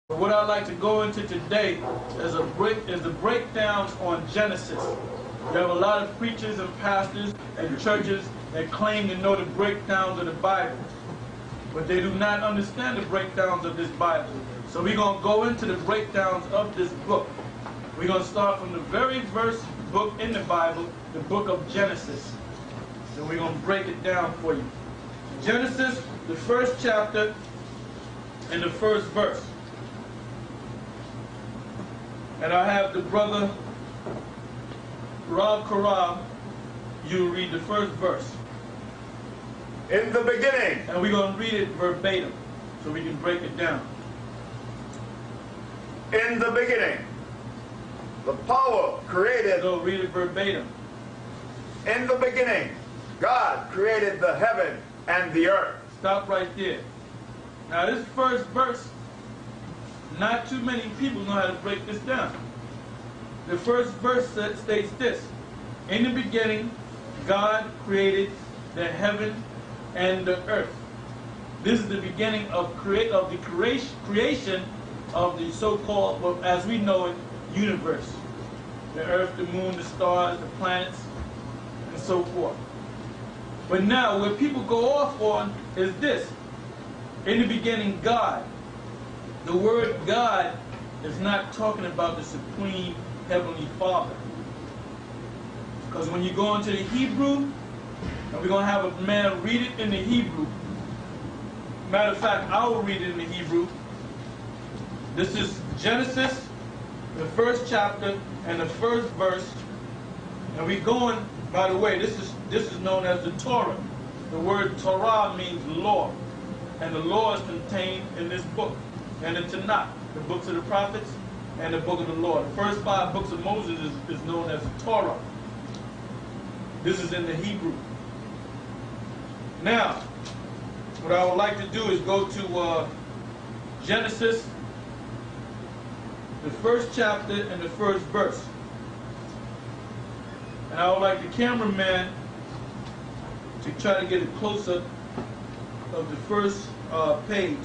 But what I'd like to go into today is the breakdowns on Genesis. We have a lot of preachers and pastors and churches that claim to know the breakdowns of the Bible, but they do not understand the breakdowns of this Bible. So we're going to go into the breakdowns of this book. We're going to start from the very first book in the Bible, the book of Genesis. So we're going to break it down for you. Genesis, the first chapter and the first verse. And I have the brother Rob Karab, you read the first verse. In the beginning. And we're going to read it verbatim so we can break it down. In the beginning, the power created. So read it verbatim. In the beginning, God created the heaven and the earth. Stop right there. Now this first verse, not too many people know how to break this down. The first verse states this: in the beginning, God created the heaven and the earth. This is the beginning of the creation of the so-called, well, as we know it, universe. The earth, the moon, the stars, the planets, and so forth. But now, what people go off on is this: in the beginning, God. The word God is not talking about the Supreme Heavenly Father. Because when you go into the Hebrew, and we're going to have a man read it in the Hebrew. Matter of fact, I will read it in the Hebrew. This is Genesis, the first chapter and the first verse. And we're going, by the way, this is known as the Torah. The word Torah means law. And the law is contained in this book. And the Tanakh, the books of the prophets, and the book of the law. The first 5 books of Moses is known as the Torah. This is in the Hebrew. Now, what I would like to do is go to Genesis, the first chapter and the first verse. And I would like the cameraman to try to get a close-up of the first page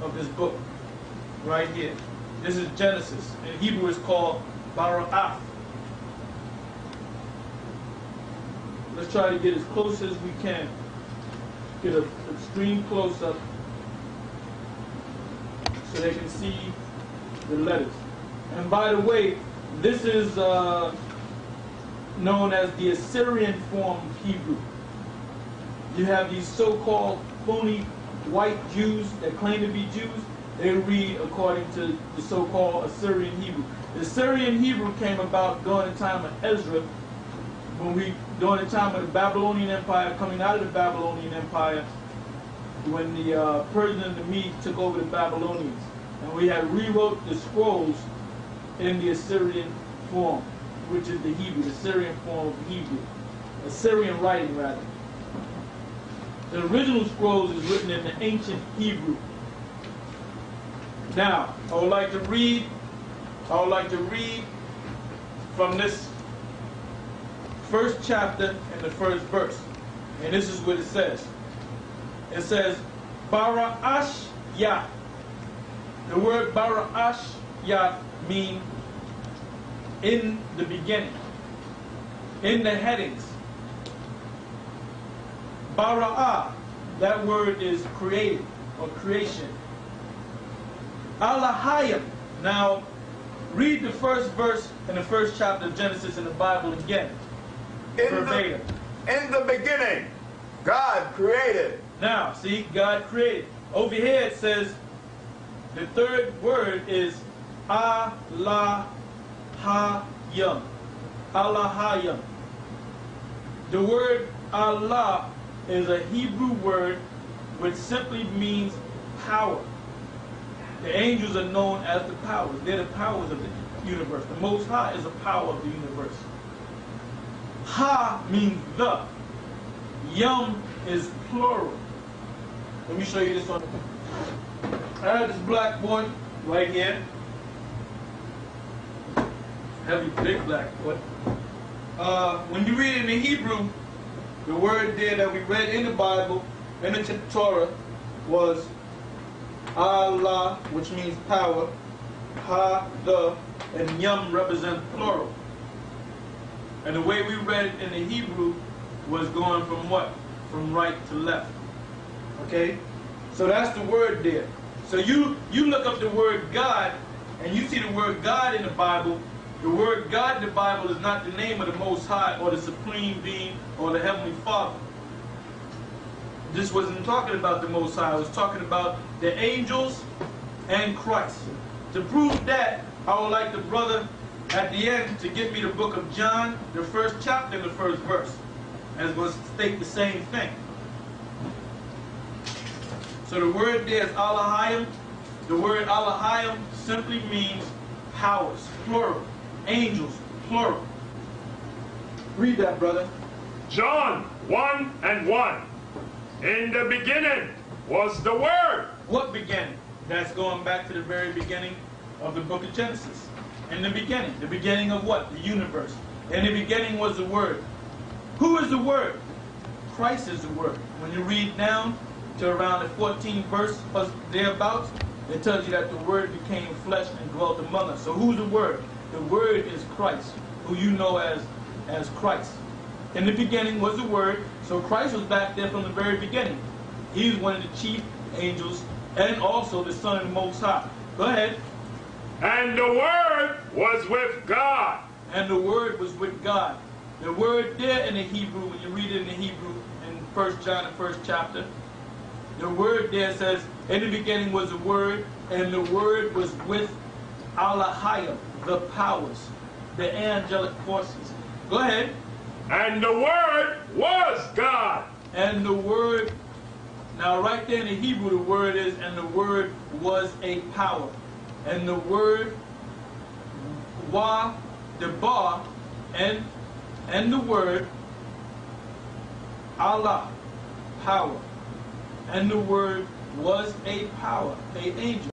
of this book, right here. This is Genesis. In Hebrew it's called Bara'ath. Let's try to get as close as we can. Get an extreme close-up so they can see the letters. And by the way, this is known as the Assyrian form of Hebrew. You have these so-called phony white Jews that claim to be Jews. They read according to the so-called Assyrian Hebrew. The Assyrian Hebrew came about during the time of Ezra, during the time of the Babylonian Empire, coming out of the Babylonian Empire, when the Persian and the Medes took over the Babylonians. And we had rewrote the scrolls in the Assyrian form, which is the Hebrew, the Assyrian form of Hebrew. Assyrian writing, rather. The original scrolls is written in the ancient Hebrew. Now, I would like to read from this first chapter and the first verse. And this is what it says. It says, Bara'ash Yah. The word Bara'ash Yah means in the beginning, in the headings. Bara'ah, that word is created or creation. Alahayim. Now, read the first verse in the first chapter of Genesis in the Bible again. Verbatim. In the beginning, God created. Now, see, God created. Over here it says, the third word is Alahayim. Alahayim. The word Allah is a Hebrew word which simply means power. The angels are known as the powers. They're the powers of the universe. The Most High is the power of the universe. Ha means the. Yum is plural. Let me show you this one. I have this black boy right here. Heavy, big black boy. When you read it in the Hebrew, the word there that we read in the Bible, in the Torah, was Allah, which means power, Ha, the, and Yum represent plural. And the way we read it in the Hebrew was going from what? From right to left. Okay? So that's the word there. So you look up the word God, and you see the word God in the Bible. The word God in the Bible is not the name of the Most High or the Supreme Being or the Heavenly Father. This wasn't talking about the Most High. It was talking about the angels and Christ. To prove that, I would like the brother at the end to give me the book of John, the first chapter and the first verse. And it's going to state the same thing. So the word there is Elohim. The word Elohim simply means powers, plural. Angels, plural. Read that, brother. John 1:1. In the beginning was the Word. What beginning? That's going back to the very beginning of the book of Genesis. In the beginning of what? The universe. In the beginning was the Word. Who is the Word? Christ is the Word. When you read down to around the 14th verse or thereabouts, it tells you that the Word became flesh and dwelt among us. So who's the Word? The Word is Christ, who you know as Christ. In the beginning was the Word, so Christ was back there from the very beginning. He was one of the chief angels and also the Son of the Most High. Go ahead. And the Word was with God. And the Word was with God. The word there in the Hebrew, when you read it in the Hebrew in 1 John, the first chapter, the word there says, in the beginning was the Word, and the Word was with Elohim, the powers, the angelic forces. Go ahead. And the Word was God. And the Word, now right there in the Hebrew, the word is, and the Word was a power. And the word, wa, the ba, and the word, Allah, power. And the Word was a power, a angel.